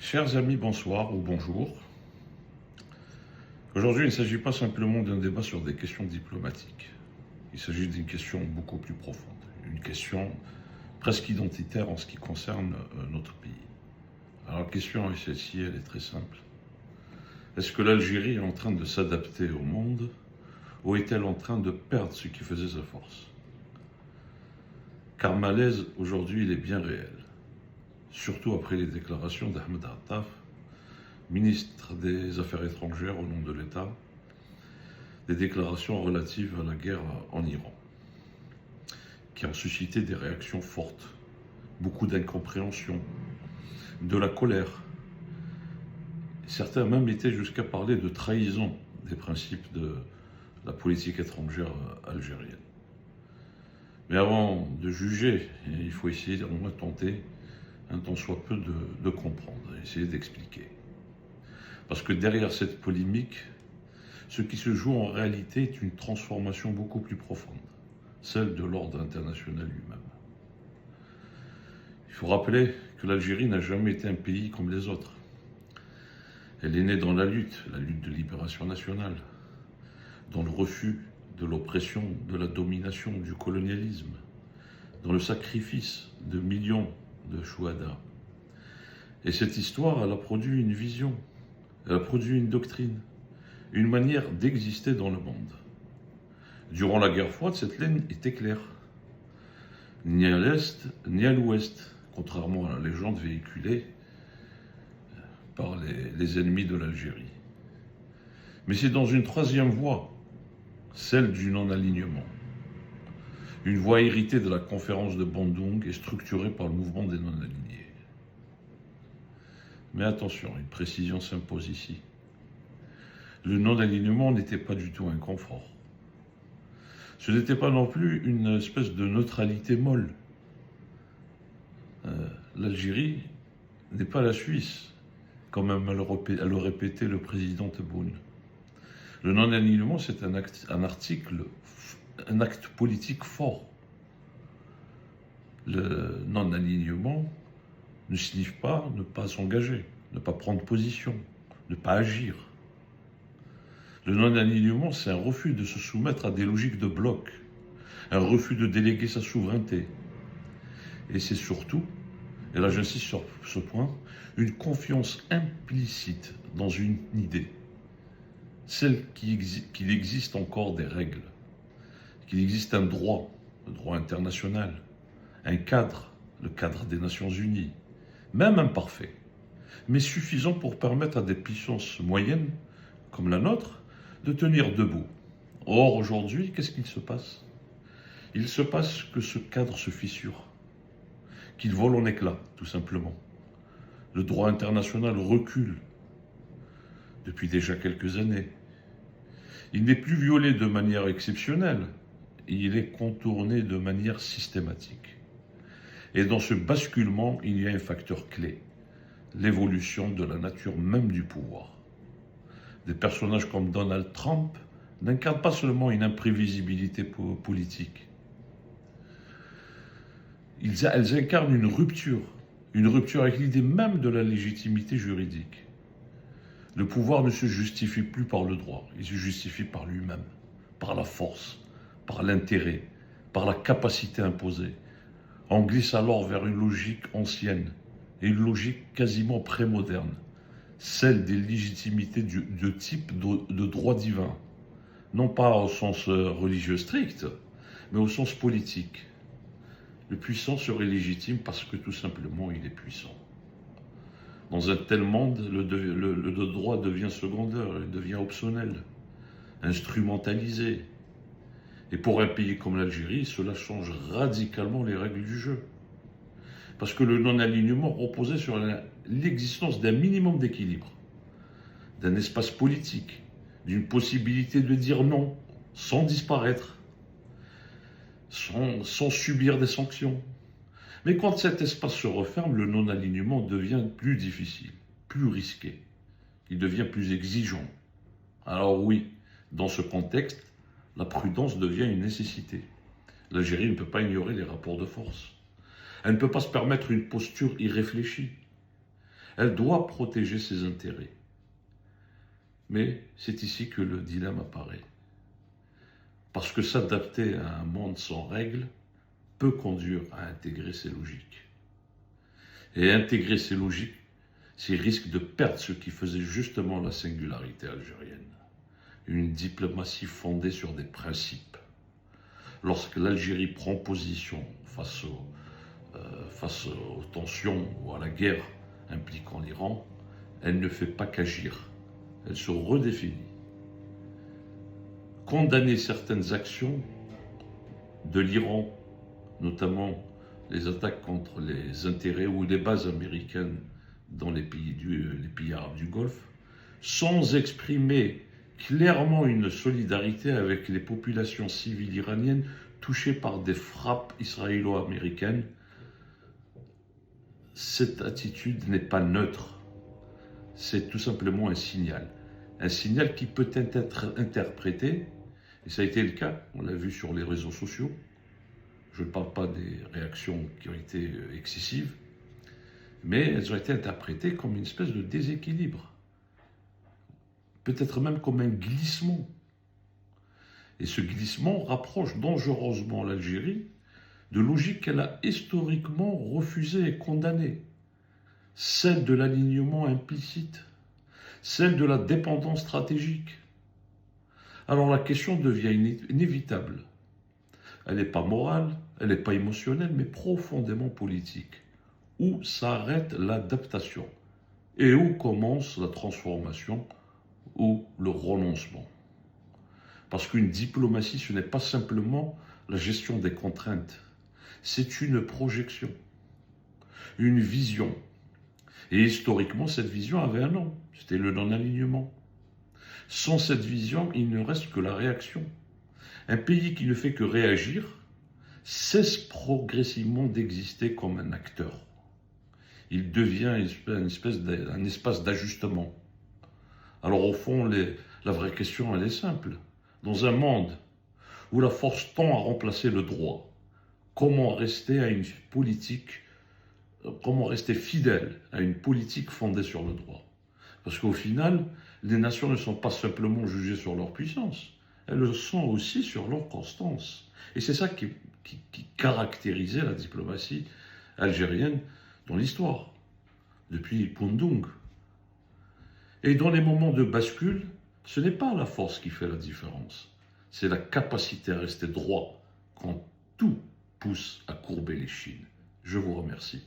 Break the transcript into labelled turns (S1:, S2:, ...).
S1: Chers amis, bonsoir ou bonjour. Aujourd'hui, il ne s'agit pas simplement d'un débat sur des questions diplomatiques. Il s'agit d'une question beaucoup plus profonde, une question presque identitaire en ce qui concerne notre pays. Alors la question est celle-ci, elle est très simple. Est-ce que l'Algérie est en train de s'adapter au monde ou est-elle en train de perdre ce qui faisait sa force? Car malaise, aujourd'hui, il est bien réel. Surtout après les déclarations d'Ahmed Attaf, ministre des Affaires étrangères au nom de l'État, des déclarations relatives à la guerre en Iran, qui ont suscité des réactions fortes, beaucoup d'incompréhension, de la colère. Certains même étaient jusqu'à parler de trahison des principes de la politique étrangère algérienne. Mais avant de juger, il faut essayer, au moins tenter, un tant soit peu, de comprendre, essayer d'expliquer. Parce que derrière cette polémique, ce qui se joue en réalité est une transformation beaucoup plus profonde, celle de l'ordre international lui-même. Il faut rappeler que l'Algérie n'a jamais été un pays comme les autres. Elle est née dans la lutte de libération nationale, dans le refus de l'oppression, de la domination, du colonialisme, dans le sacrifice de millions de chouhadas. Et cette histoire, elle a produit une vision, elle a produit une doctrine, une manière d'exister dans le monde. Durant la guerre froide, cette ligne était claire. Ni à l'Est, ni à l'Ouest, contrairement à la légende véhiculée par les ennemis de l'Algérie. Mais c'est dans une troisième voie, celle du non-alignement. Une voie héritée de la conférence de Bandung et structurée par le mouvement des non-alignés. Mais attention, une précision s'impose ici. Le non-alignement n'était pas du tout un confort. Ce n'était pas non plus une espèce de neutralité molle. L'Algérie n'est pas la Suisse, comme le répétait le président Tebboune. Le non-alignement, c'est un acte politique fort. Le non-alignement ne signifie pas ne pas s'engager, ne pas prendre position, ne pas agir. Le non-alignement, c'est un refus de se soumettre à des logiques de bloc, un refus de déléguer sa souveraineté. Et c'est surtout, et là j'insiste sur ce point, une confiance implicite dans une idée, celle qu'il existe encore des règles, qu'il existe un droit, le droit international, un cadre, le cadre des Nations Unies, même imparfait, mais suffisant pour permettre à des puissances moyennes, comme la nôtre, de tenir debout. Or, aujourd'hui, qu'est-ce qu'il se passe? Il se passe que ce cadre se fissure, qu'il vole en éclats, tout simplement. Le droit international recule depuis déjà quelques années. Il n'est plus violé de manière exceptionnelle, il est contourné de manière systématique. Et dans ce basculement, il y a un facteur clé, l'évolution de la nature même du pouvoir. Des personnages comme Donald Trump n'incarnent pas seulement une imprévisibilité politique. Elles incarnent une rupture avec l'idée même de la légitimité juridique. Le pouvoir ne se justifie plus par le droit, il se justifie par lui-même, par la force, par l'intérêt, par la capacité imposée. On glisse alors vers une logique ancienne et une logique quasiment prémoderne, celle des légitimités de type de droit divin, non pas au sens religieux strict, mais au sens politique. Le puissant serait légitime parce que tout simplement il est puissant. Dans un tel monde, le droit devient secondaire, il devient optionnel, instrumentalisé. Et pour un pays comme l'Algérie, cela change radicalement les règles du jeu. Parce que le non-alignement reposait sur l'existence d'un minimum d'équilibre, d'un espace politique, d'une possibilité de dire non, sans disparaître, sans subir des sanctions. Mais quand cet espace se referme, le non-alignement devient plus difficile, plus risqué. Il devient plus exigeant. Alors oui, dans ce contexte, la prudence devient une nécessité. L'Algérie ne peut pas ignorer les rapports de force. Elle ne peut pas se permettre une posture irréfléchie. Elle doit protéger ses intérêts. Mais c'est ici que le dilemme apparaît. Parce que s'adapter à un monde sans règles peut conduire à intégrer ces logiques. Et intégrer ces logiques, c'est risque de perdre ce qui faisait justement la singularité algérienne. Une diplomatie fondée sur des principes. Lorsque l'Algérie prend position face aux tensions ou à la guerre impliquant l'Iran, elle ne fait pas qu'agir, elle se redéfinit. Condamner certaines actions de l'Iran, notamment les attaques contre les intérêts ou les bases américaines dans les pays arabes du Golfe, sans exprimer clairement une solidarité avec les populations civiles iraniennes touchées par des frappes israélo-américaines. Cette attitude n'est pas neutre, c'est tout simplement un signal qui peut être interprété, et ça a été le cas, on l'a vu sur les réseaux sociaux. Je ne parle pas des réactions qui ont été excessives, mais elles ont été interprétées comme une espèce de déséquilibre, peut-être même comme un glissement. Et ce glissement rapproche dangereusement l'Algérie de logiques qu'elle a historiquement refusées et condamnées, celle de l'alignement implicite, celle de la dépendance stratégique. Alors la question devient inévitable. Elle n'est pas morale, elle n'est pas émotionnelle, mais profondément politique. Où s'arrête l'adaptation et où commence la transformation ou le renoncement. Parce qu'une diplomatie, ce n'est pas simplement la gestion des contraintes, c'est une projection, une vision. Et historiquement, cette vision avait un nom, c'était le non-alignement. Sans cette vision, il ne reste que la réaction. Un pays qui ne fait que réagir cesse progressivement d'exister comme un acteur. Il devient un espace d'ajustement. Alors au fond, la vraie question, elle est simple. Dans un monde où la force tend à remplacer le droit, comment rester fidèle à une politique fondée sur le droit? Parce qu'au final, les nations ne sont pas simplement jugées sur leur puissance, elles le sont aussi sur leur constance. Et c'est ça qui caractérisait la diplomatie algérienne dans l'histoire, depuis Pundung. Et dans les moments de bascule, ce n'est pas la force qui fait la différence, c'est la capacité à rester droit quand tout pousse à courber les chines. Je vous remercie.